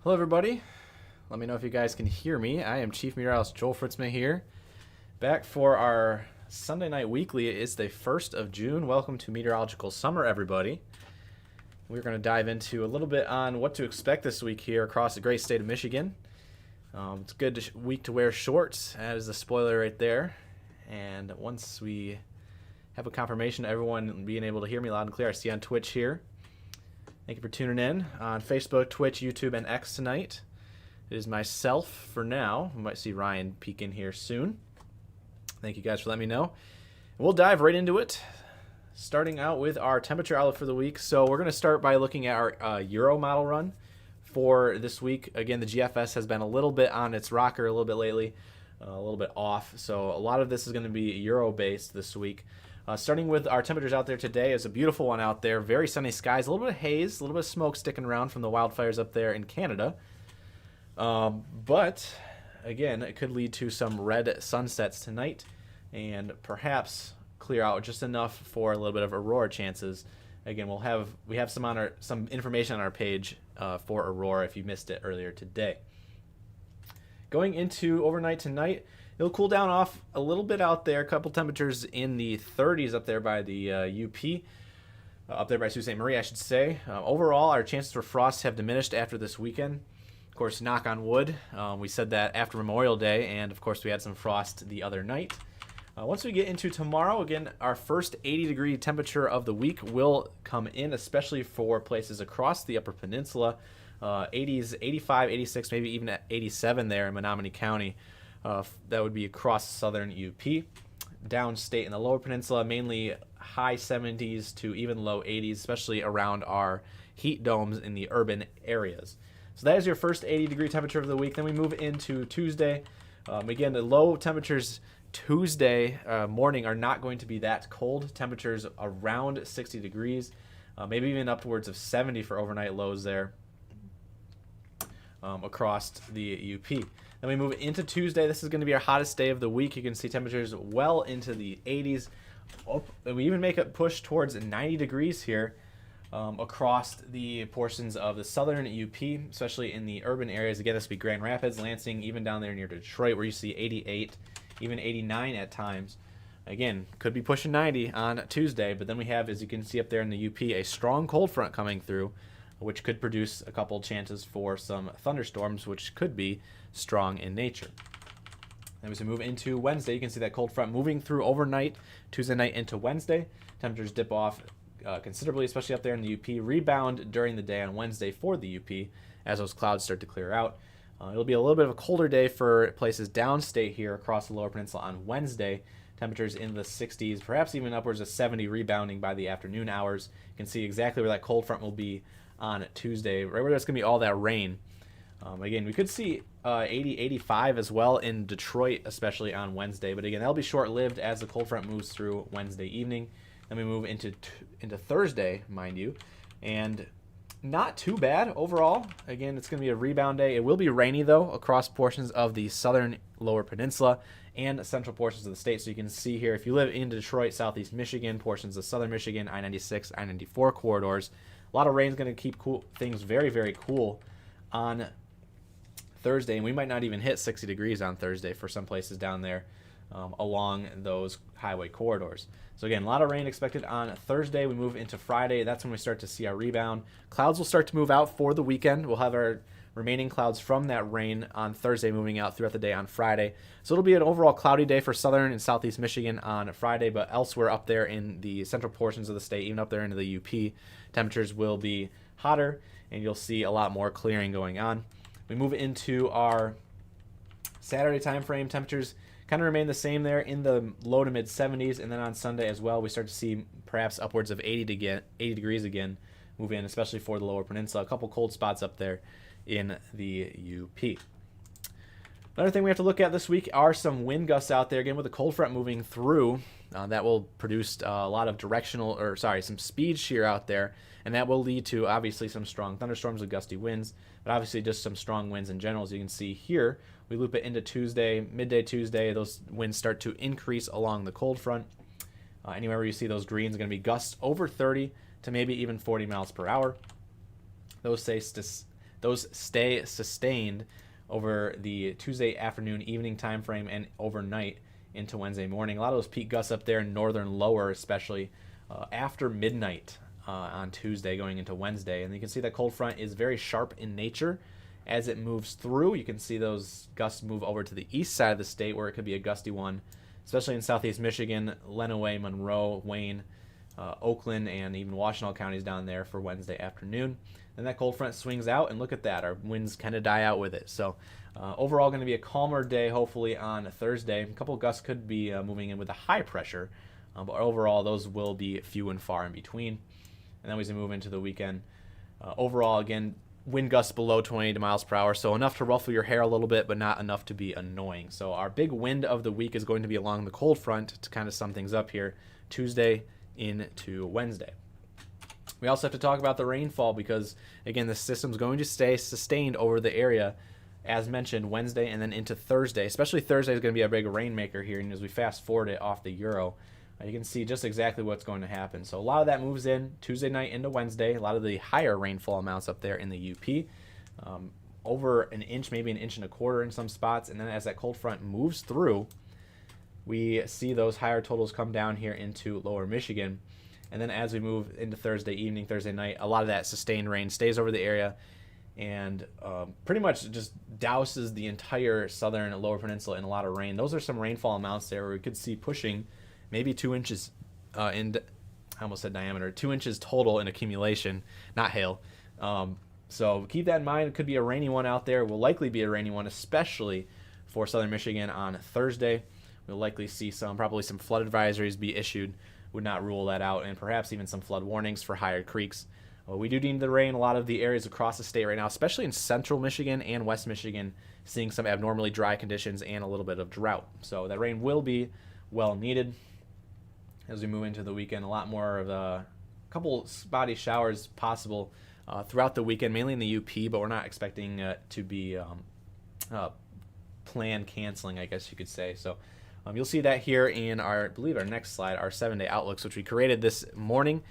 Hello everybody, let me know if you guys can hear me. I am Chief Meteorologist Joel Fritzman here, back for our Sunday Night Weekly. It's the 1st of June. Welcome to Meteorological Summer, everybody. We're going to dive into a little bit on what to expect this week here across the great state of Michigan. It's a good week to wear shorts, as the spoiler right there. And once we have a confirmation of everyone being able to hear me loud and clear, I see on Twitch here. Thank you for tuning in on Facebook, Twitch, YouTube, and X tonight. It is myself for now. We might see Ryan peek in here soon. Thank you guys for letting me know. We'll dive right into it, starting out with our temperature outlook for the week. So we're going to start by looking at our Euro model run for this week. Again, the GFS has been a little bit on its rocker a little bit lately, a little bit off. So a lot of this is going to be Euro-based this week. Starting with our temperatures out there today, is a beautiful one out there. Very sunny skies, a little bit of haze, a little bit of smoke sticking around from the wildfires up there in Canada. But again, it could lead to some red sunsets tonight, and perhaps clear out just enough for a little bit of aurora chances. Again, we have some information on our page for aurora if you missed it earlier today. Going into overnight tonight, it'll cool down off a little bit out there. A couple temperatures in the 30s up there by the UP, up there by Sault Ste. Marie, I should say. Overall, our chances for frost have diminished after this weekend. Of course, knock on wood. We said that after Memorial Day, and of course, we had some frost the other night. Once we get into tomorrow, again, our first 80-degree temperature of the week will come in, especially for places across the Upper Peninsula. 80s, 85, 86, maybe even at 87 there in Menominee County. That would be across southern UP. Downstate in the Lower Peninsula, mainly high 70s to even low 80s, especially around our heat domes in the urban areas. So that is your first 80-degree temperature of the week. Then we move into Tuesday. Again, the low temperatures Tuesday morning are not going to be that cold. Temperatures around 60 degrees, maybe even upwards of 70 for overnight lows there across the UP. Then we move into Tuesday. This is going to be our hottest day of the week. You can see temperatures well into the 80s. We even make a push towards 90 degrees here across the portions of the southern UP, especially in the urban areas. Again, this would be Grand Rapids, Lansing, even down there near Detroit, where you see 88, even 89 at times. Again, could be pushing 90 on Tuesday, but then we have, as you can see up there in the UP, a strong cold front coming through, which could produce a couple chances for some thunderstorms, which could be strong in nature. Then as we move into Wednesday, you can see that cold front moving through overnight, Tuesday night into Wednesday. Temperatures dip off considerably, especially up there in the UP. Rebound during the day on Wednesday for the UP as those clouds start to clear out. It'll be a little bit of a colder day for places downstate here across the Lower Peninsula on Wednesday. Temperatures in the 60s, perhaps even upwards of 70, rebounding by the afternoon hours. You can see exactly where that cold front will be on Tuesday, right where there's going to be all that rain. Again, we could see 80, 85 as well in Detroit, especially on Wednesday. But again, that'll be short-lived as the cold front moves through Wednesday evening. Then we move into Thursday, mind you, and not too bad overall. Again, it's going to be a rebound day. It will be rainy, though, across portions of the southern Lower Peninsula and central portions of the state. So you can see here, if you live in Detroit, southeast Michigan, portions of southern Michigan, I-96, I-94 corridors, a lot of rain is going to keep things very, very cool on Thursday, and we might not even hit 60 degrees on Thursday for some places down there along those highway corridors. So again, a lot of rain expected on Thursday. We move into Friday. That's when we start to see our rebound. Clouds will start to move out for the weekend. We'll have our remaining clouds from that rain on Thursday moving out throughout the day on Friday. So it'll be an overall cloudy day for southern and southeast Michigan on Friday, but elsewhere up there in the central portions of the state, even up there into the UP, temperatures will be hotter, and you'll see a lot more clearing going on. We move into our Saturday time frame. Temperatures kind of remain the same there in the low to mid 70s, and then on Sunday as well, we start to see perhaps upwards of 80 degrees again move in, especially for the Lower Peninsula. A couple cold spots up there in the UP. Another thing we have to look at this week are some wind gusts out there. Again, with the cold front moving through, that will produce a lot of some speed shear out there, and that will lead to obviously some strong thunderstorms with gusty winds, but obviously just some strong winds in general. As you can see here, we loop it into Tuesday, midday Tuesday, those winds start to increase along the cold front. Anywhere where you see those greens are going to be gusts over 30 to maybe even 40 miles per hour. Those those stay sustained over the Tuesday afternoon, evening time frame, and overnight into Wednesday morning. A lot of those peak gusts up there in northern lower, especially after midnight on Tuesday going into Wednesday. And you can see that cold front is very sharp in nature. As it moves through, you can see those gusts move over to the east side of the state where it could be a gusty one, especially in southeast Michigan, Lenawee, Monroe, Wayne, Oakland, and even Washtenaw counties down there for Wednesday afternoon. Then that cold front swings out, and look at that. Our winds kind of die out with it. So overall going to be a calmer day, hopefully, on Thursday. A couple of gusts could be moving in with a high pressure, but overall those will be few and far in between. And then we move into the weekend. Overall, again, wind gusts below 20 miles per hour, so enough to ruffle your hair a little bit, but not enough to be annoying. So our big wind of the week is going to be along the cold front to kind of sum things up here, Tuesday into Wednesday. We also have to talk about the rainfall because, again, the system's going to stay sustained over the area, as mentioned, Wednesday and then into Thursday. Especially Thursday is going to be a big rainmaker here, and as we fast forward it off the Euro, you can see just exactly what's going to happen. So a lot of that moves in Tuesday night into Wednesday. A lot of the higher rainfall amounts up there in the UP, over an inch, maybe an inch and a quarter in some spots. And then as that cold front moves through, we see those higher totals come down here into lower Michigan. And then as we move into Thursday evening, Thursday night, a lot of that sustained rain stays over the area and pretty much just douses the entire southern and lower peninsula in a lot of rain. Those are some rainfall amounts there where we could see pushing maybe 2 inches I almost said diameter, 2 inches total in accumulation, not hail. So keep that in mind. It could be a rainy one out there. Will likely be a rainy one, especially for southern Michigan on Thursday. We'll likely see probably some flood advisories be issued. Would not rule that out, and perhaps even some flood warnings for higher creeks. We do need the rain. A lot of the areas across the state right now, especially in central Michigan and west Michigan, seeing some abnormally dry conditions and a little bit of drought. So that rain will be well needed. As we move into the weekend, a lot more of a couple spotty showers possible throughout the weekend, mainly in the UP, but we're not expecting to be planned canceling, I guess you could say. So you'll see that here in I believe our next slide, our 7-day outlooks, which we created this morning.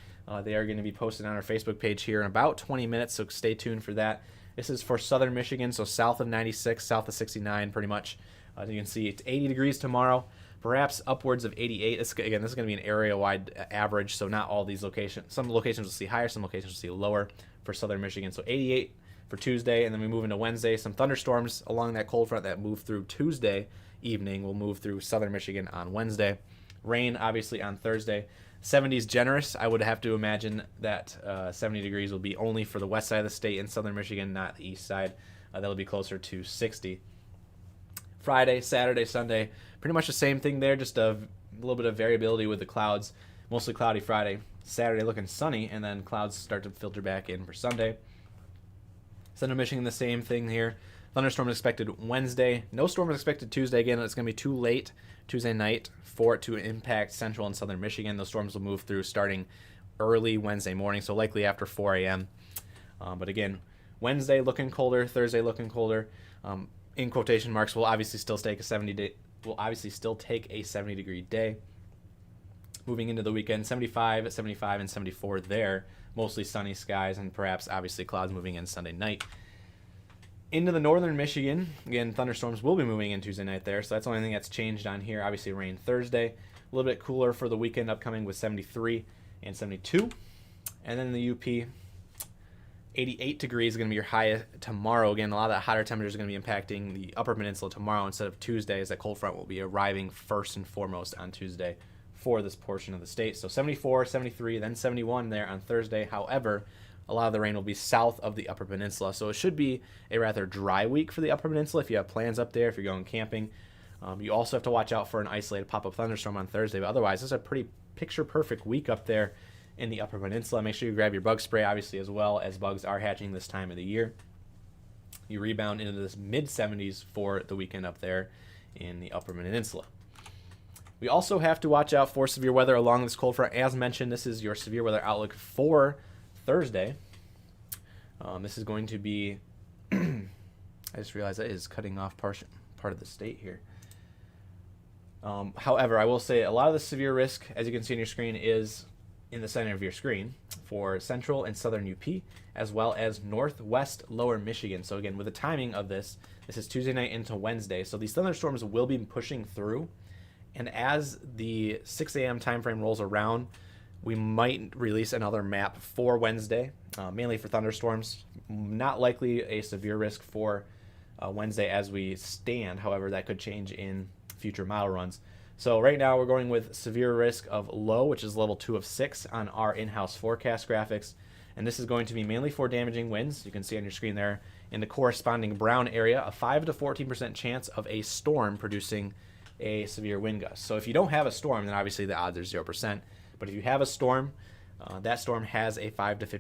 They are going to be posted on our Facebook page here in about 20 minutes, so stay tuned for that. This is for southern Michigan, so south of 96, south of 69 pretty much. As you can see, it's 80 degrees tomorrow, perhaps upwards of 88. This is going to be an area-wide average, so not all these locations. Some locations will see higher, some locations will see lower for southern Michigan. So 88 for Tuesday, and then we move into Wednesday. Some thunderstorms along that cold front that move through Tuesday evening will move through southern Michigan on Wednesday. Rain, obviously, on Thursday. 70s generous. I would have to imagine that 70 degrees will be only for the west side of the state in southern Michigan, not the east side. That'll be closer to 60. Friday, Saturday, Sunday, pretty much the same thing there, just a little bit of variability with the clouds. Mostly cloudy Friday. Saturday looking sunny, and then clouds start to filter back in for Sunday. Central Michigan, the same thing here. Thunderstorm is expected Wednesday. No storm is expected Tuesday. Again, it's going to be too late Tuesday night for it to impact central and southern Michigan. Those storms will move through starting early Wednesday morning, so likely after 4 a.m. But again, Wednesday looking colder, Thursday looking colder. In quotation marks, we'll obviously still take a 70-degree day. Moving into the weekend, 75, 75, and 74 there. Mostly sunny skies and perhaps obviously clouds moving in Sunday night. Into the northern Michigan, again, thunderstorms will be moving in Tuesday night there, so that's the only thing that's changed on here. Obviously rain Thursday. A little bit cooler for the weekend upcoming with 73 and 72. And then in the UP, 88 degrees is going to be your high tomorrow. Again, a lot of that hotter temperatures are going to be impacting the upper peninsula tomorrow instead of Tuesday, as that cold front will be arriving first and foremost on Tuesday for this portion of the state. So 74, 73, then 71 there on Thursday. However, a lot of the rain will be south of the upper peninsula, so it should be a rather dry week for the upper peninsula if you have plans up there, if you're going camping. You also have to watch out for an isolated pop-up thunderstorm on Thursday, but otherwise this is a pretty picture-perfect week up there in the upper peninsula. Make sure you grab your bug spray, obviously, as well, as bugs are hatching this time of the year. You rebound into this mid-70s for the weekend up there in the upper peninsula. We also have to watch out for severe weather along this cold front. As mentioned, this is your severe weather outlook for Thursday. This is going to be I just realized that is cutting off part of the state here. However, I will say a lot of the severe risk, as you can see on your screen, is in the center of your screen for central and southern UP, as well as northwest lower Michigan. So again, with the timing of this is Tuesday night into Wednesday. So these thunderstorms will be pushing through. And as the 6 a.m. time frame rolls around, we might release another map for Wednesday, mainly for thunderstorms. Not likely a severe risk for Wednesday as we stand. However, that could change in future model runs. So right now we're going with severe risk of low, which is level 2 of 6 on our in-house forecast graphics. And this is going to be mainly for damaging winds. You can see on your screen there in the corresponding brown area, a 5 to 14% chance of a storm producing a severe wind gust. So if you don't have a storm, then obviously the odds are 0%. But if you have a storm, that storm has a 5 to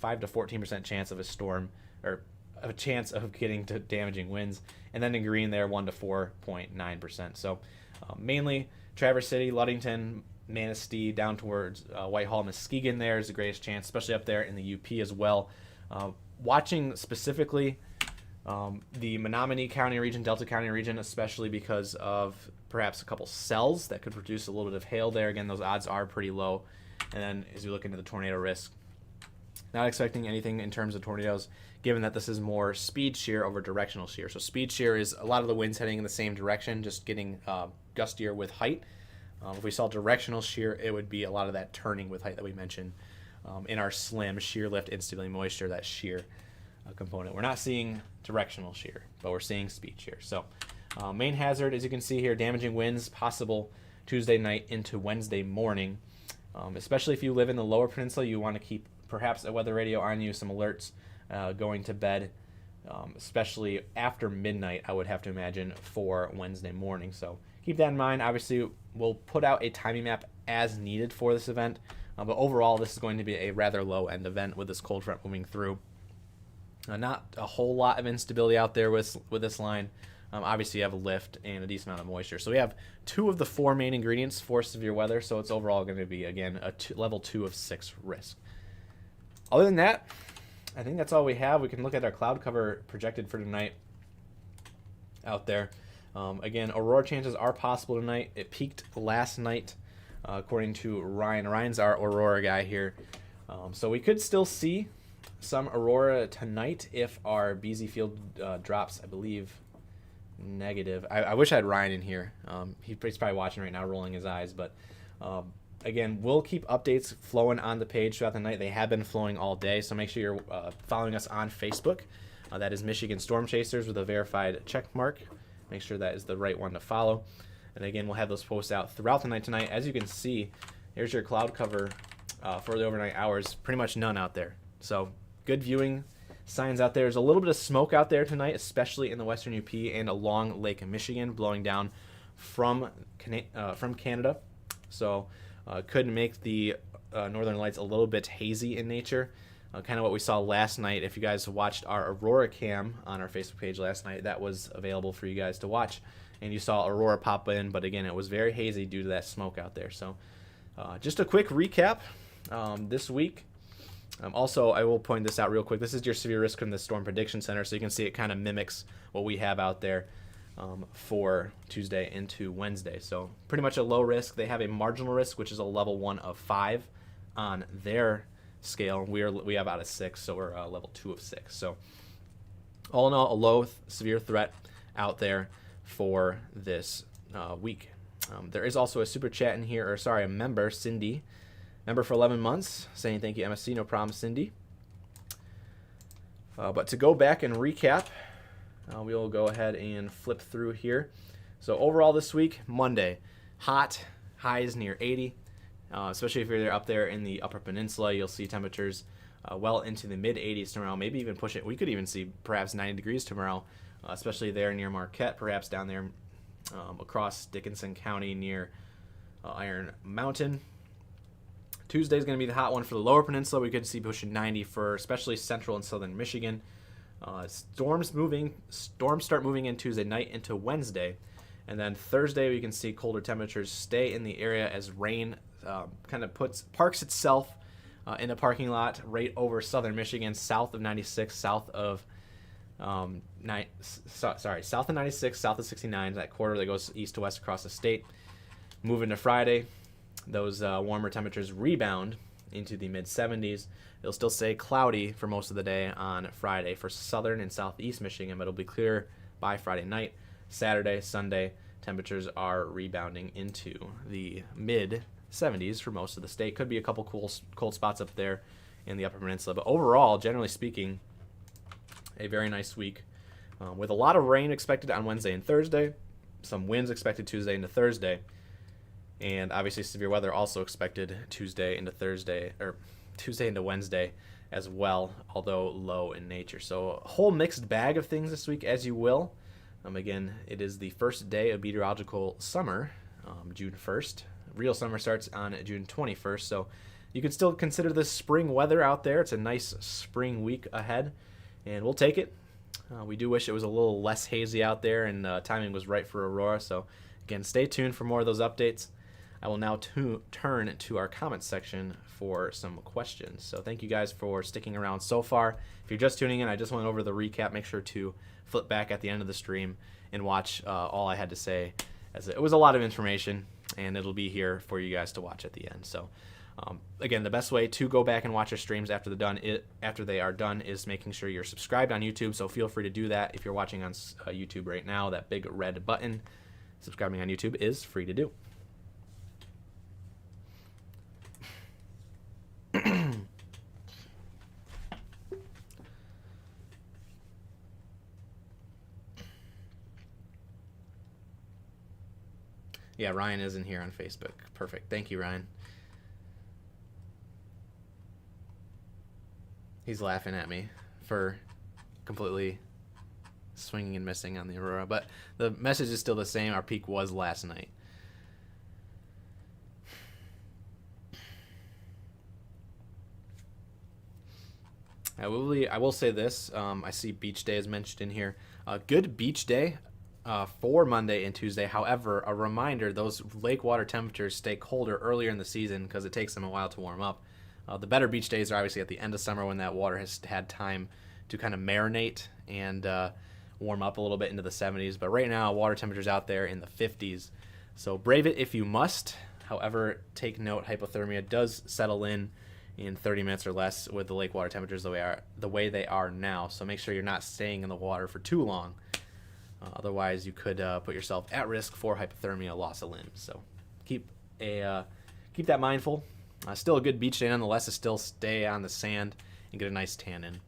14% chance of a storm, or a chance of getting to damaging winds. And then in green there, 1 to 4.9%. So mainly Traverse City, Ludington, Manistee, down towards Whitehall, Muskegon there is the greatest chance, especially up there in the UP as well. Watching specifically the Menominee County region, Delta County region, especially because of perhaps a couple cells that could produce a little bit of hail there. Again, those odds are pretty low. And then as you look into the tornado risk, not expecting anything in terms of tornadoes, given that this is more speed shear over directional shear. So speed shear is a lot of the winds heading in the same direction, just getting gustier with height. If we saw directional shear, it would be a lot of that turning with height that we mentioned in our SLIM, shear lift, instability, moisture, that shear component. We're not seeing directional shear, but we're seeing speed shear. So main hazard, as you can see here, damaging winds possible Tuesday night into Wednesday morning. Especially if you live in the lower peninsula, you want to keep perhaps a weather radio on you, some alerts going to bed, especially after midnight, I would have to imagine, for Wednesday morning. So keep that in mind. Obviously, we'll put out a timing map as needed for this event, but overall, this is going to be a rather low-end event with this cold front moving through. Not a whole lot of instability out there with this line. Obviously, you have a lift and a decent amount of moisture. So we have 2 of the 4 main ingredients for severe weather, so it's overall going to be, again, a level 2 of 6 risk. Other than that, I think that's all we have. We can look at our cloud cover projected for tonight out there. Again, aurora chances are possible tonight. It peaked last night, according to Ryan. Ryan's our aurora guy here. So we could still see some aurora tonight if our BZ field drops, I believe, negative. I wish I had Ryan in here. He's probably watching right now, rolling his eyes. But again, we'll keep updates flowing on the page throughout the night. They have been flowing all day, so make sure you're following us on Facebook. That is Michigan Storm Chasers with a verified check mark. Make sure that is the right one to follow. And again, we'll have those posts out throughout the night tonight. As you can see, here's your cloud cover for the overnight hours. Pretty much none out there. So good viewing signs out there. There's a little bit of smoke out there tonight, especially in the western UP and along Lake Michigan, blowing down from Canada. So could make the northern lights a little bit hazy in nature. Kind of what we saw last night. If you guys watched our Aurora cam on our Facebook page last night, that was available for you guys to watch. And you saw Aurora pop in, but again, it was very hazy due to that smoke out there. So just a quick recap this week. Also, I will point this out real quick. This is your severe risk from the Storm Prediction Center, so you can see it kind of mimics what we have out there for Tuesday into Wednesday. So pretty much a low risk. They have a marginal risk, which is a level 1 of 5 on their scale. We have out of 6, so we're level 2 of 6. So all in all, a low severe threat out there for this week. There is also a super chat in here, a member, Cindy. Member for 11 months, saying thank you, MSC. No problem, Cindy. But to go back and recap, we'll go ahead and flip through here. So overall this week, Monday, hot, highs near 80. Especially if you're up there in the upper peninsula, you'll see temperatures well into the mid-80s tomorrow, maybe even push it. We could even see perhaps 90 degrees tomorrow, especially there near Marquette, perhaps down there across Dickinson County near Iron Mountain. Tuesday is going to be the hot one for the lower peninsula. We could see pushing 90 for especially central and southern Michigan. Storms start moving in Tuesday night into Wednesday. And then Thursday we can see colder temperatures stay in the area as rain kind of parks itself in a parking lot right over southern Michigan, south of 96, south of 96, south of 69, that quarter that goes east to west across the state. Moving to Friday, those warmer temperatures rebound into the mid-70s. It'll still stay cloudy for most of the day on Friday for southern and southeast Michigan, but it'll be clear by Friday night. Saturday, Sunday, temperatures are rebounding into the mid-70s for most of the state. Could be a couple cold spots up there in the Upper Peninsula, but overall, generally speaking, a very nice week with a lot of rain expected on Wednesday and Thursday, some winds expected Tuesday into Thursday, and obviously severe weather also expected Tuesday into Wednesday as well, although low in nature. So a whole mixed bag of things this week, as you will. Again, it is the first day of meteorological summer, June 1st. Real summer starts on June 21st, so you can still consider this spring weather out there. It's a nice spring week ahead, and we'll take it. We do wish it was a little less hazy out there, and timing was right for aurora. So again, stay tuned for more of those updates. I will now turn to our comments section for some questions. So thank you guys for sticking around so far. If you're just tuning in, I just went over the recap. Make sure to flip back at the end of the stream and watch all I had to say, as it was a lot of information, and it'll be here for you guys to watch at the end. So again, the best way to go back and watch our streams after they are done is making sure you're subscribed on YouTube. So feel free to do that. If you're watching on YouTube right now, that big red button, subscribing on YouTube, is free to do. Yeah, Ryan is in here on Facebook. Perfect. Thank you, Ryan. He's laughing at me for completely swinging and missing on the aurora. But the message is still the same. Our peak was last night. I will say this. I see beach day is mentioned in here. Good beach day for Monday and Tuesday. However, a reminder, those lake water temperatures stay colder earlier in the season because it takes them a while to warm up. The better beach days are obviously at the end of summer when that water has had time to kind of marinate and warm up a little bit into the 70s. But right now, water temperatures out there in the 50s. So brave it if you must. However, take note, hypothermia does settle in 30 minutes or less with the lake water temperatures the way they are now. So make sure you're not staying in the water for too long. Otherwise, you could put yourself at risk for hypothermia, loss of limbs. So keep that mindful. Still a good beach day nonetheless to still stay on the sand and get a nice tan in.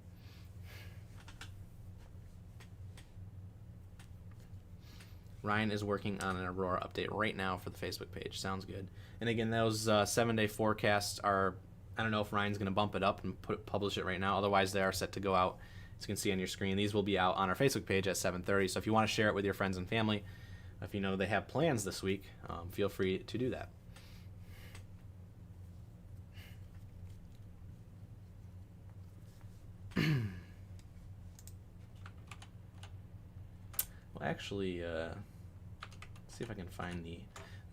Ryan is working on an aurora update right now for the Facebook page. Sounds good. And again, those 7-day forecasts are, I don't know if Ryan's going to bump it up and publish it right now. Otherwise, they are set to go out. As you can see on your screen, these will be out on our Facebook page at 7:30. So if you want to share it with your friends and family, if you know they have plans this week, feel free to do that. Well, actually, see if I can find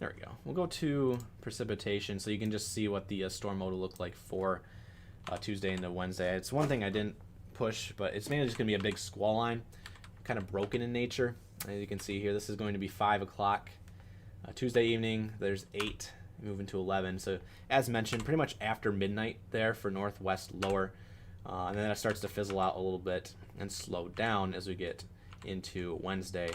there we go. We'll go to precipitation so you can just see what the storm mode will look like for Tuesday into Wednesday. It's one thing I didn't push, but it's mainly just going to be a big squall line, kind of broken in nature. As you can see here, this is going to be 5 o'clock. Tuesday evening, there's 8, moving to 11. So as mentioned, pretty much after midnight there for northwest lower. And then it starts to fizzle out a little bit and slow down as we get into Wednesday.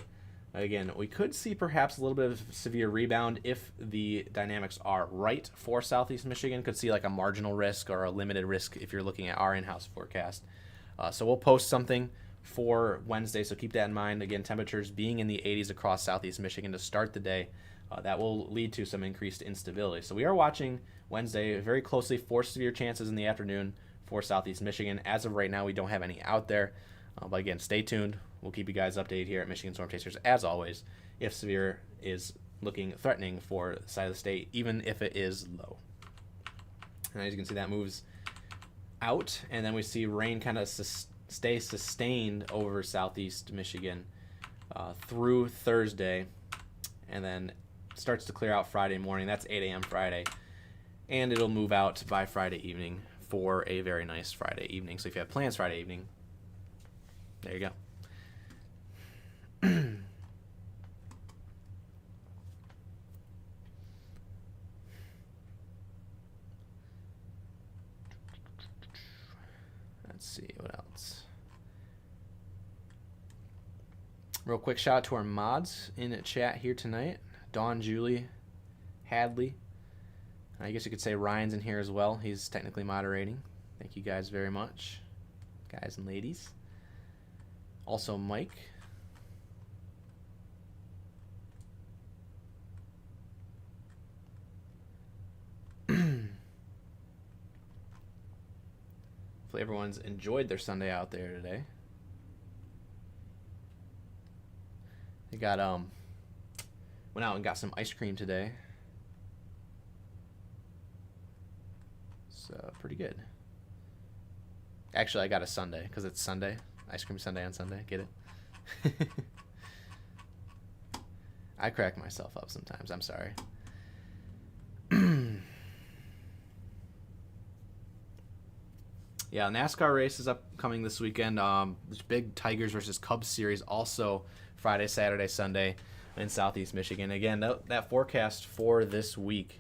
Again, we could see perhaps a little bit of severe rebound if the dynamics are right for southeast Michigan. Could see like a marginal risk or a limited risk if you're looking at our in-house forecast. So we'll post something for Wednesday, so keep that in mind. Again, temperatures being in the 80s across southeast Michigan to start the day. That will lead to some increased instability. So we are watching Wednesday very closely for severe chances in the afternoon for southeast Michigan. As of right now, we don't have any out there. But again, stay tuned. We'll keep you guys updated here at Michigan Storm Chasers, as always, if severe is looking threatening for the side of the state, even if it is low. And as you can see, that moves out, and then we see rain kind of stay sustained over southeast Michigan through Thursday, and then starts to clear out Friday morning. That's 8 a.m. Friday, and it'll move out by Friday evening for a very nice Friday evening. So if you have plans Friday evening, there you go. Real quick shout out to our mods in chat here tonight. Dawn, Julie, Hadley. I guess you could say Ryan's in here as well. He's technically moderating. Thank you guys very much, guys and ladies. Also Mike. Hopefully everyone's enjoyed their Sunday out there today. I got went out and got some ice cream today. So pretty good. Actually, I got a sundae because it's Sunday. Ice cream sundae on Sunday. Get it? I crack myself up sometimes. I'm sorry. Yeah, NASCAR race is upcoming this weekend. There's big Tigers versus Cubs series also Friday, Saturday, Sunday in Southeast Michigan. Again, that forecast for this weekend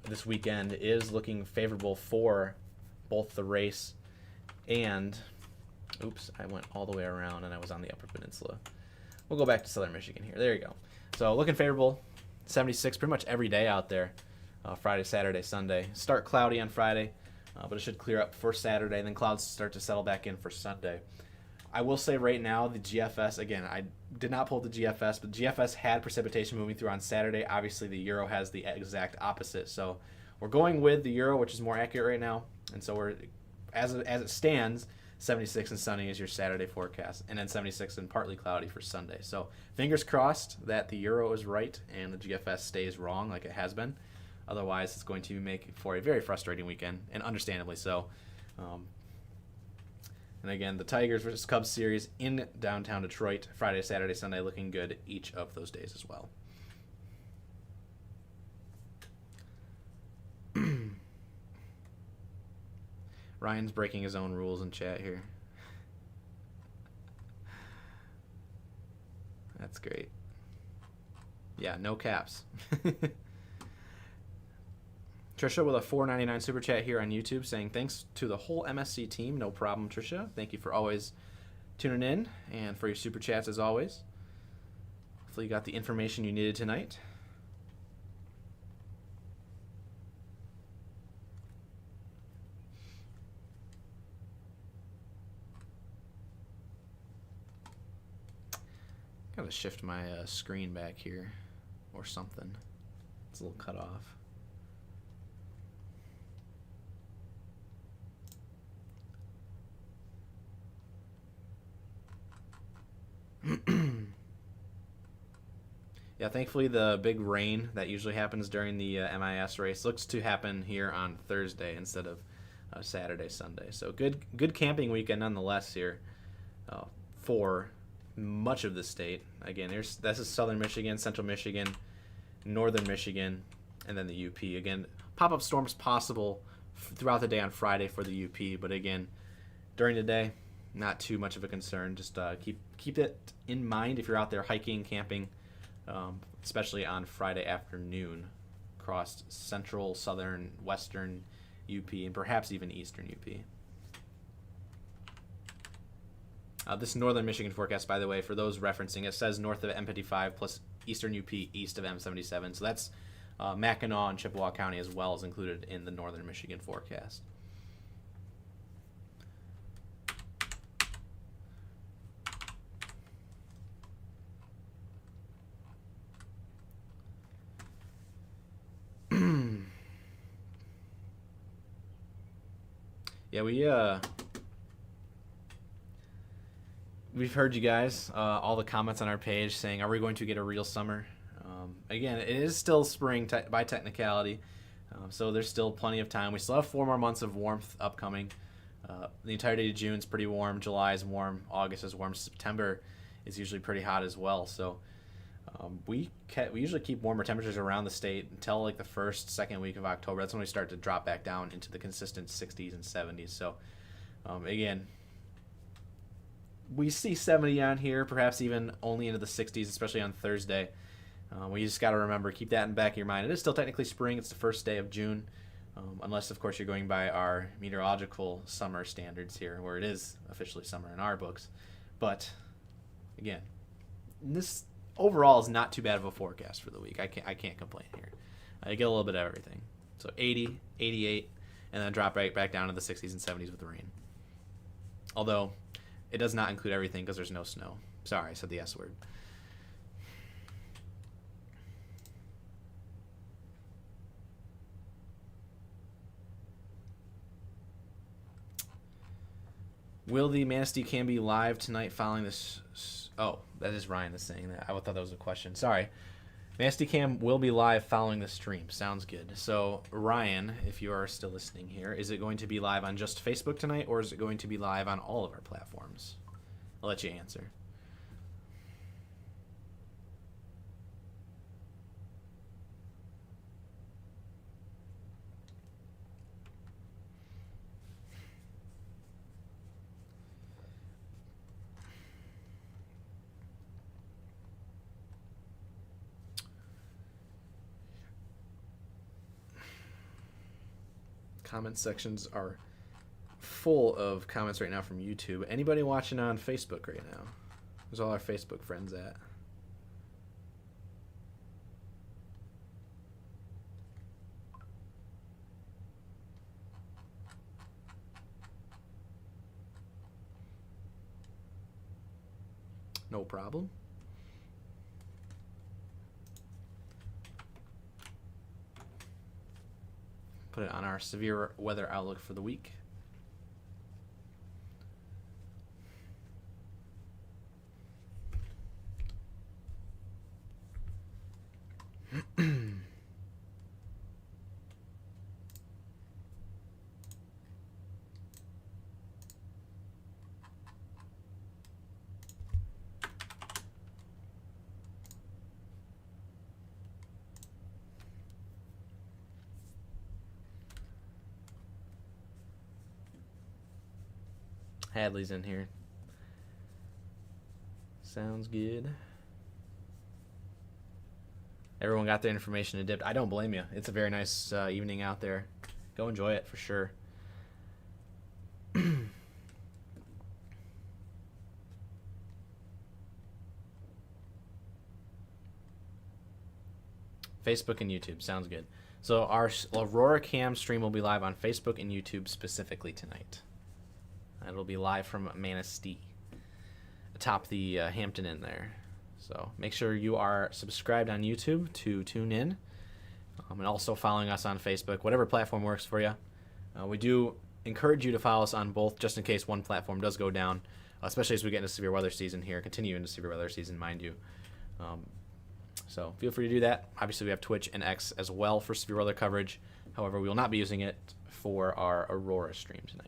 is looking favorable for both the race and, oops, I went all the way around and I was on the Upper Peninsula. We'll go back to Southern Michigan here. There you go. So looking favorable, 76 pretty much every day out there, Friday, Saturday, Sunday. Start cloudy on Friday. But it should clear up for Saturday, and then clouds start to settle back in for Sunday. I will say right now, the GFS, again, I did not pull the GFS, but GFS had precipitation moving through on Saturday. Obviously, the Euro has the exact opposite. So we're going with the Euro, which is more accurate right now. And so we're, as it stands, 76 and sunny is your Saturday forecast, and then 76 and partly cloudy for Sunday. So fingers crossed that the Euro is right and the GFS stays wrong like it has been. Otherwise, it's going to make for a very frustrating weekend, and understandably so. And again, the Tigers versus Cubs series in downtown Detroit, Friday, Saturday, Sunday, looking good each of those days as well. Ryan's breaking his own rules in chat here. That's great. Yeah, no caps. Trisha with a $4.99 super chat here on YouTube saying thanks to the whole MSC team. No problem, Trisha. Thank you for always tuning in and for your super chats as always. Hopefully you got the information you needed tonight. Gotta shift my screen back here or something. It's a little cut off. Yeah, thankfully the big rain that usually happens during the MIS race looks to happen here on Thursday instead of Saturday, Sunday. So good camping weekend nonetheless here for much of the state. Again, this is Southern Michigan, Central Michigan, Northern Michigan, and then the UP. Again, pop-up storms possible throughout the day on Friday for the UP, but again, during the day, not too much of a concern. Just keep it in mind if you're out there hiking, camping, especially on Friday afternoon across central, southern, western UP, and perhaps even eastern UP. This northern Michigan forecast, by the way, for those referencing, it says north of M55 plus eastern UP east of M77. So that's Mackinac and Chippewa County as well is included in the northern Michigan forecast. Yeah, we've heard you guys, all the comments on our page saying, are we going to get a real summer? Again, it is still spring by technicality, so there's still plenty of time. We still have 4 more months of warmth upcoming. The entirety of June is pretty warm. July is warm. August is warm. September is usually pretty hot as well. So we usually keep warmer temperatures around the state until like the second week of October. That's when we start to drop back down into the consistent 60s and 70s. So again, we see 70 on here, perhaps even only into the 60s, especially on Thursday. We just got to remember, keep that in the back of your mind. It is still technically spring. It's the first day of June, unless, of course, you're going by our meteorological summer standards here, where it is officially summer in our books. But again, this overall is not too bad of a forecast for the week. I can't complain here. I get a little bit of everything. So 80, 88, and then drop right back down to the 60s and 70s with the rain. Although it does not include everything because there's no snow. Sorry, I said the S word. Will the Manistee Cam be live tonight following this? Oh, that is Ryan that's saying that. I thought that was a question. Sorry. Manistee Cam will be live following the stream. Sounds good. So, Ryan, if you are still listening here, is it going to be live on just Facebook tonight, or is it going to be live on all of our platforms? I'll let you answer. Comment sections are full of comments right now from YouTube. Anybody watching on Facebook right now? Where's all our Facebook friends at? No problem. Put it on our severe weather outlook for the week. Hadley's in here. Sounds good. Everyone got their information and dipped. I don't blame you. It's a very nice evening out there. Go enjoy it for sure. Facebook and YouTube. Sounds good. So our Aurora Cam stream will be live on Facebook and YouTube specifically tonight. It'll be live from Manistee, atop the Hampton Inn there. So make sure you are subscribed on YouTube to tune in, and also following us on Facebook, whatever platform works for you. We do encourage you to follow us on both, just in case one platform does go down, especially as we get into severe weather season here, continue into severe weather season, mind you. So feel free to do that. Obviously, we have Twitch and X as well for severe weather coverage. However, we will not be using it for our Aurora stream tonight.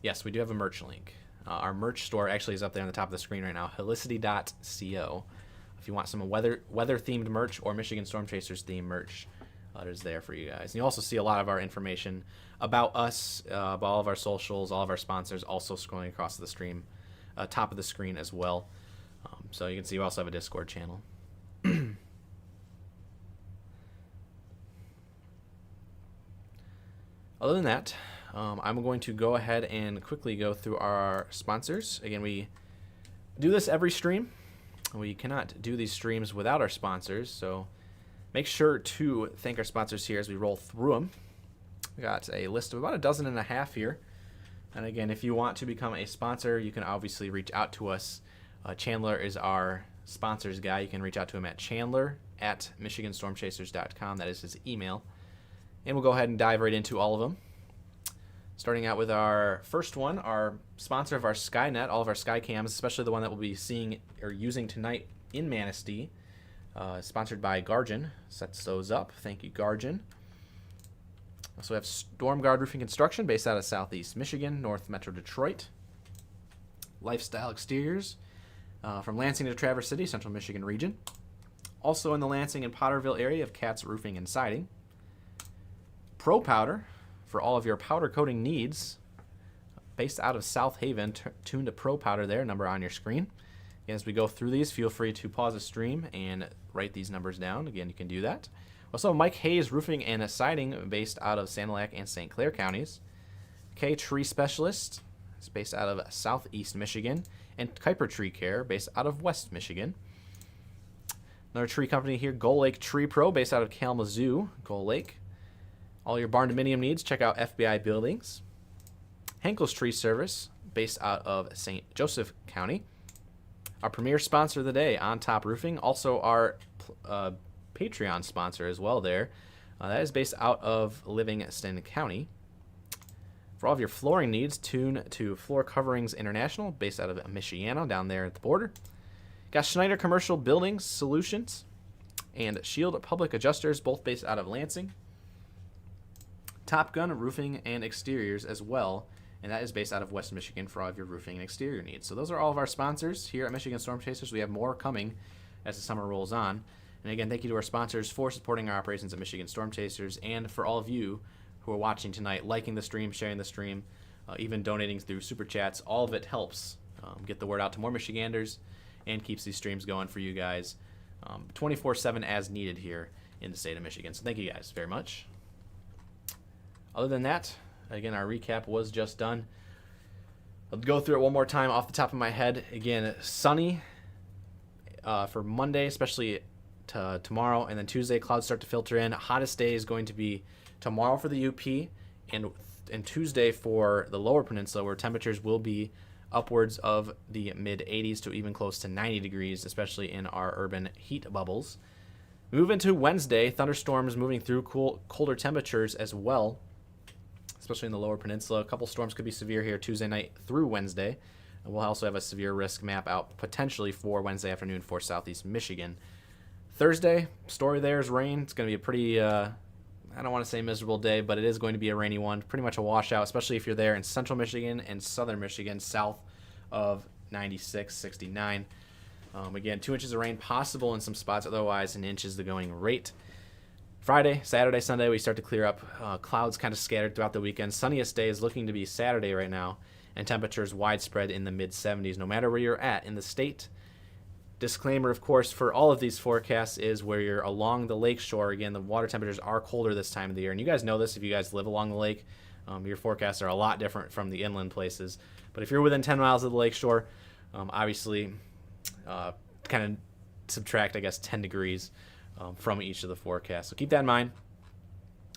Yes, we do have a merch link. Our merch store actually is up there on the top of the screen right now, helicity.co. If you want some weather-themed merch or Michigan Storm Chasers themed merch, it is there for you guys. And you also see a lot of our information about us, about all of our socials, all of our sponsors, also scrolling across the stream, top of the screen as well. So you can see we also have a Discord channel. Other than that, I'm going to go ahead and quickly go through our sponsors. Again, we do this every stream. We cannot do these streams without our sponsors, so make sure to thank our sponsors here as we roll through them. We got a list of about 12.5 here. And again, if you want to become a sponsor, you can obviously reach out to us. Chandler is our sponsors guy. You can reach out to him at chandler@michiganstormchasers.com. That is his email. And we'll go ahead and dive right into all of them. Starting out with our first one, our sponsor of our Skynet, all of our Skycams, especially the one that we'll be seeing or using tonight in Manistee, sponsored by Gargin. Sets those up. Thank you, Gargin. Also have Storm Guard Roofing Construction, based out of Southeast Michigan, North Metro Detroit. Lifestyle Exteriors, from Lansing to Traverse City, Central Michigan region. Also in the Lansing and Potterville area of Katz Roofing and Siding. Pro Powder, for all of your powder coating needs, based out of South Haven. Tune to Pro Powder there, number on your screen. Again, as we go through these, feel free to pause the stream and write these numbers down. Again, you can do that. Also, Mike Hayes Roofing and Siding, based out of Sanilac and St. Clair counties. Okay, Tree Specialist is based out of Southeast Michigan. And Kuiper Tree Care, based out of West Michigan. Another tree company here, Gull Lake Tree Pro, based out of Kalamazoo, Gull Lake. All your barn dominium needs, check out FBI Buildings. Henkel's Tree Service, based out of St. Joseph County. Our premier sponsor of the day, On Top Roofing, also our Patreon sponsor as well there. That is based out of Livingston County. For all of your flooring needs, tune to Floor Coverings International, based out of Michiana, down there at the border. Got Schneider Commercial Buildings Solutions and Shield Public Adjusters, both based out of Lansing. Top Gun Roofing and Exteriors as well, and that is based out of West Michigan for all of your roofing and exterior needs. So those are all of our sponsors here at Michigan Storm Chasers. We have more coming as the summer rolls on. And again, thank you to our sponsors for supporting our operations at Michigan Storm Chasers, and for all of you who are watching tonight, liking the stream, sharing the stream, even donating through Super Chats. All of it helps get the word out to more Michiganders and keeps these streams going for you guys 24/7 as needed here in the state of Michigan. So thank you guys very much. Other than that, again, our recap was just done. I'll go through it one more time off the top of my head. Again, sunny for Monday, especially tomorrow, and then Tuesday, clouds start to filter in. Hottest day is going to be tomorrow for the UP, and Tuesday for the lower peninsula, where temperatures will be upwards of the mid-80s to even close to 90 degrees, especially in our urban heat bubbles. Move into Wednesday, thunderstorms moving through, colder temperatures as well, especially in the lower peninsula. A couple storms could be severe here Tuesday night through Wednesday. And we'll also have a severe risk map out potentially for Wednesday afternoon for Southeast Michigan. Thursday, story there is rain. It's going to be a pretty, I don't want to say miserable day, but it is going to be a rainy one. Pretty much a washout, especially if you're there in central Michigan and southern Michigan, south of 96, 69. Again, 2 inches of rain possible in some spots, otherwise an inch is the going rate. Friday, Saturday, Sunday, we start to clear up. Clouds kind of scattered throughout the weekend. Sunniest day is looking to be Saturday right now, and temperatures widespread in the mid-70s, no matter where you're at in the state. Disclaimer, of course, for all of these forecasts is where you're along the lake shore. Again, the water temperatures are colder this time of the year, and you guys know this if you guys live along the lake. Your forecasts are a lot different from the inland places. But if you're within 10 miles of the lake shore, obviously kind of subtract, I guess, 10 degrees from each of the forecasts. So keep that in mind.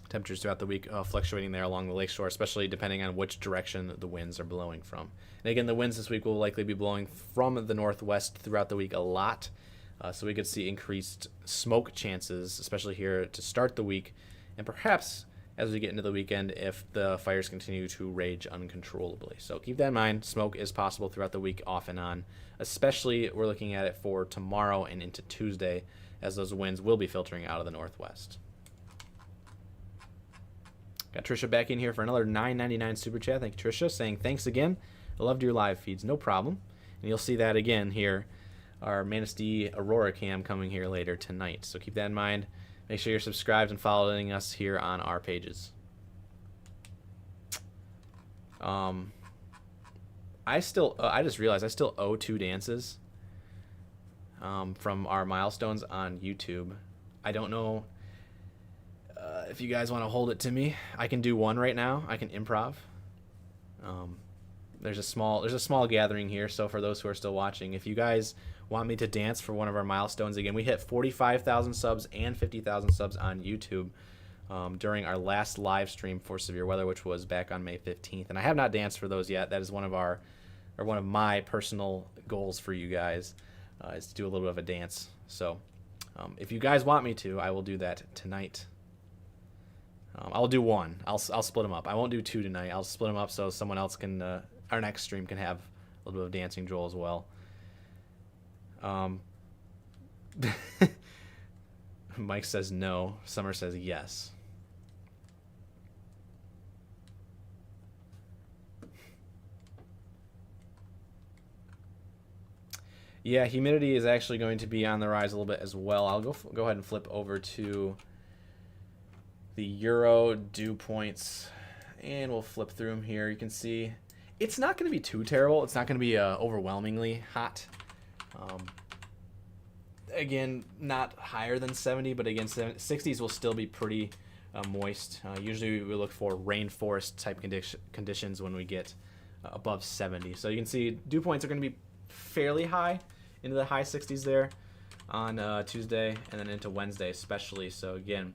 Temperatures throughout the week fluctuating there along the lake shore, especially depending on which direction the winds are blowing from. And again, the winds this week will likely be blowing from the northwest throughout the week a lot. So we could see increased smoke chances, especially here to start the week. And perhaps as we get into the weekend if the fires continue to rage uncontrollably. So keep that in mind. Smoke is possible throughout the week off and on. Especially we're looking at it for tomorrow and into Tuesday, as those winds will be filtering out of the northwest. Got Trisha back in here for another $9.99 super chat. Thank you, Trisha, saying thanks again. I loved your live feeds. No problem. And you'll see that again here. Our Manistee Aurora cam coming here later tonight. So keep that in mind. Make sure you're subscribed and following us here on our pages. I just realized I still owe 2 dances from our milestones on YouTube. I don't know if you guys want to hold it to me. I can do one right now. I can improv. There's a small gathering here, so for those who are still watching, if you guys want me to dance for one of our milestones, again, we hit 45,000 subs and 50,000 subs on YouTube during our last live stream for severe weather, which was back on May 15th, and I have not danced for those yet. That is one of my personal goals for you guys, is to do a little bit of a dance. So if you guys want me to, I will do that tonight. I'll do one. I'll split them up. I won't do 2 tonight. I'll split them up so someone else can, our next stream can have a little bit of dancing Joel as well. Mike says no. Summer says yes. Yeah, humidity is actually going to be on the rise a little bit as well. I'll go ahead and flip over to the Euro dew points, and we'll flip through them here. You can see it's not going to be too terrible. It's not going to be overwhelmingly hot. Again, not higher than 70, but again, 60s will still be pretty moist. Usually we look for rainforest type conditions when we get above 70. So you can see dew points are going to be fairly high, into the high 60s there on Tuesday and then into Wednesday especially. So again,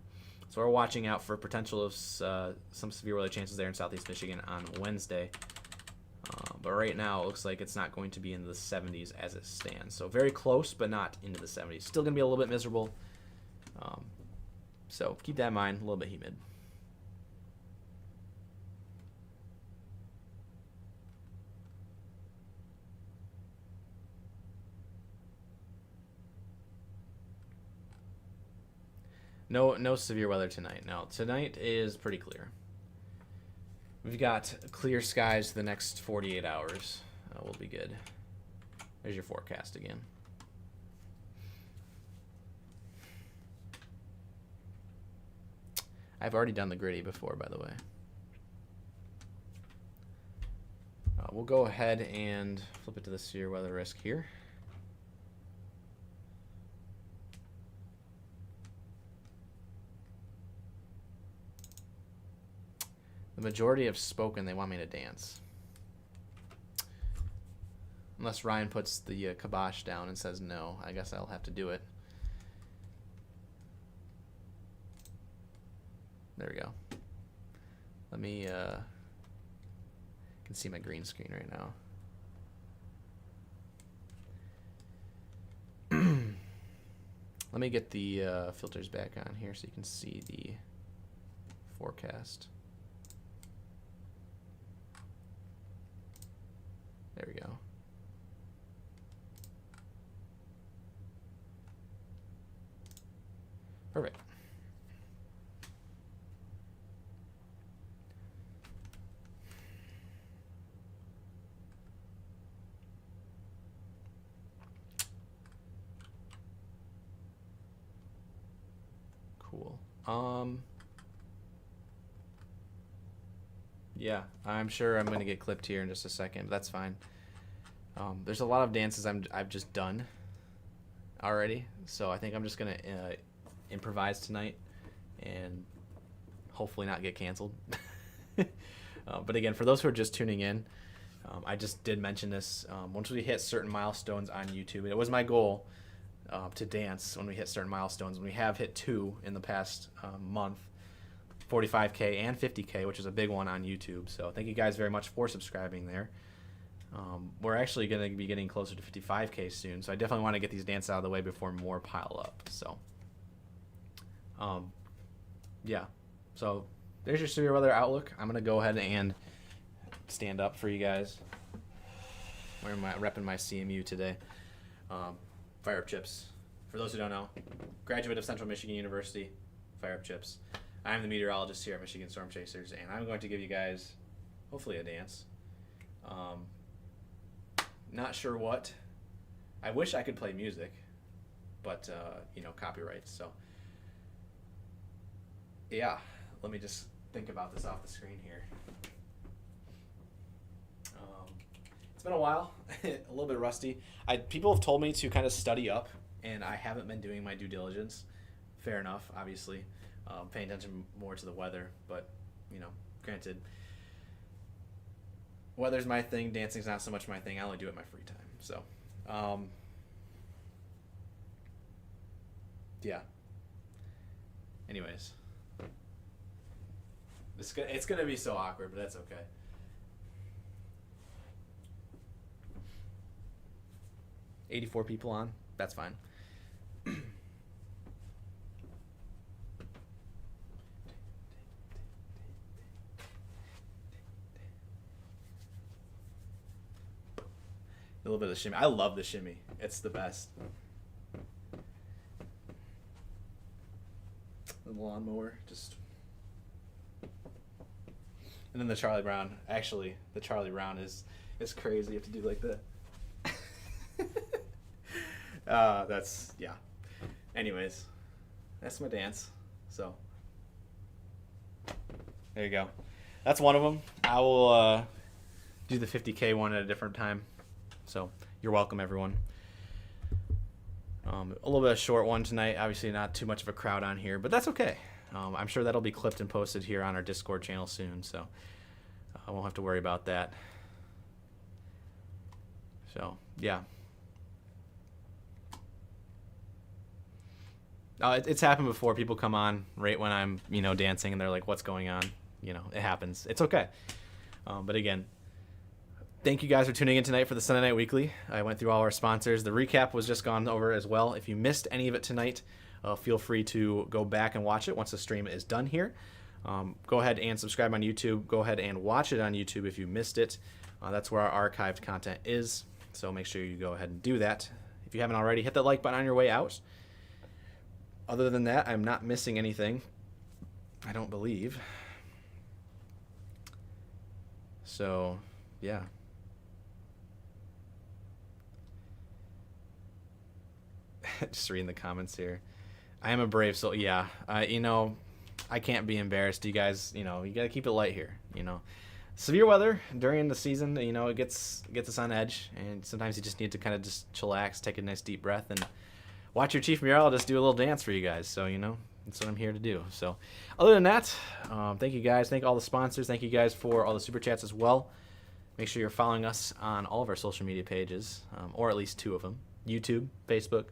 so we're watching out for potential of some severe weather chances there in southeast Michigan on Wednesday. But right now it looks like it's not going to be in the 70s as it stands. So very close, but not into the 70s. Still going to be a little bit miserable. So keep that in mind, a little bit humid. No severe weather tonight. No, tonight is pretty clear. We've got clear skies the next 48 hours. We'll be good. There's your forecast again. I've already done the gritty before, by the way. We'll go ahead and flip it to the severe weather risk here. The majority have spoken. They want me to dance. Unless Ryan puts the kibosh down and says no. I guess I'll have to do it. There we go. Let me, I can see my green screen right now. Let me get the filters back on here so you can see the forecast. There we go. Perfect. Cool. Yeah, I'm sure I'm going to get clipped here in just a second, but that's fine. There's a lot of dances I've just done already, so I think I'm just going to improvise tonight and hopefully not get canceled. But again, for those who are just tuning in, I just did mention this. Once we hit certain milestones on YouTube, it was my goal to dance when we hit certain milestones. We have hit 2 in the past month. 45K and 50K, which is a big one on YouTube. So thank you guys very much for subscribing there. We're actually going to be getting closer to 55K soon, so I definitely want to get these dances out of the way before more pile up. So, yeah. So there's your severe weather outlook. I'm going to go ahead and stand up for you guys. Repping my CMU today. Fire Up Chips. For those who don't know, graduate of Central Michigan University, Fire Up Chips. I'm the meteorologist here at Michigan Storm Chasers, and I'm going to give you guys, hopefully, a dance. Not sure what. I wish I could play music, but, you know, copyrights. So, yeah, let me just think about this off the screen here. It's been a while, a little bit rusty. People have told me to kind of study up, and I haven't been doing my due diligence. Fair enough, obviously. Paying attention more to the weather, but, you know, granted, weather's my thing, dancing's not so much my thing. I only do it in my free time. So, yeah. Anyways, it's gonna be so awkward, but that's okay. $84 people on. That's fine. A little bit of shimmy. I love the shimmy. It's the best. The lawnmower, just. And then the Charlie Brown. Actually, the Charlie Brown is crazy. You have to do like that. That's, yeah. Anyways, that's my dance. So, there you go. That's one of them. I will do the 50K one at a different time. So, you're welcome, everyone. A little bit of a short one tonight. Obviously, not too much of a crowd on here, but that's okay. I'm sure that'll be clipped and posted here on our Discord channel soon, so I won't have to worry about that. So, yeah. It's happened before. People come on right when I'm, dancing, and they're like, what's going on? It happens. It's okay. But again, thank you guys for tuning in tonight for the Sunday Night Weekly. I went through all our sponsors. The recap was just gone over as well. If you missed any of it tonight, feel free to go back and watch it once the stream is done here. Go ahead and subscribe on YouTube. Go ahead and watch it on YouTube if you missed it. That's where our archived content is. So make sure you go ahead and do that. If you haven't already, hit that like button on your way out. Other than that, I'm not missing anything, I don't believe. So, yeah. Just reading the comments here. I am a brave soul. Yeah, I can't be embarrassed. You guys, you got to keep it light here. Severe weather during the season, it gets us on edge, and sometimes you just need to kind of just chillax, take a nice deep breath, and watch your chief meteorologist do a little dance for you guys. So, that's what I'm here to do. So, other than that, thank you guys. Thank all the sponsors. Thank you guys for all the super chats as well. Make sure you're following us on all of our social media pages, or at least 2 of them. YouTube, Facebook,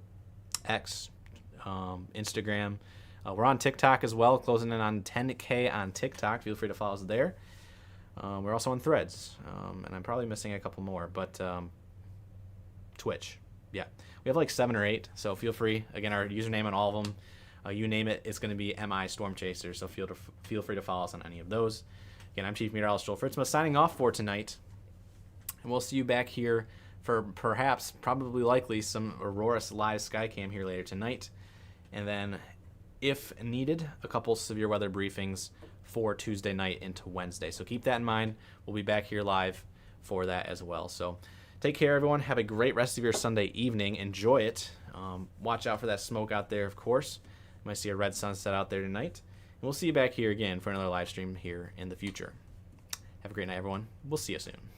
X, Instagram. We're on TikTok as well, closing in on 10K on TikTok. Feel free to follow us there. We're also on Threads, and I'm probably missing a couple more, but Twitch. Yeah, we have like 7 or 8, so feel free. Again, our username on all of them, you name it, it's going to be MI Storm Chaser, so feel free to follow us on any of those. Again, I'm Chief Meteorologist Joel Fritzma signing off for tonight, and we'll see you back here for perhaps, probably likely, some Aurora live Skycam here later tonight, and then, if needed, a couple severe weather briefings for Tuesday night into Wednesday. So keep that in mind. We'll be back here live for that as well. So take care, everyone. Have a great rest of your Sunday evening. Enjoy it. Watch out for that smoke out there, of course. You might see a red sunset out there tonight. And we'll see you back here again for another live stream here in the future. Have a great night, everyone. We'll see you soon.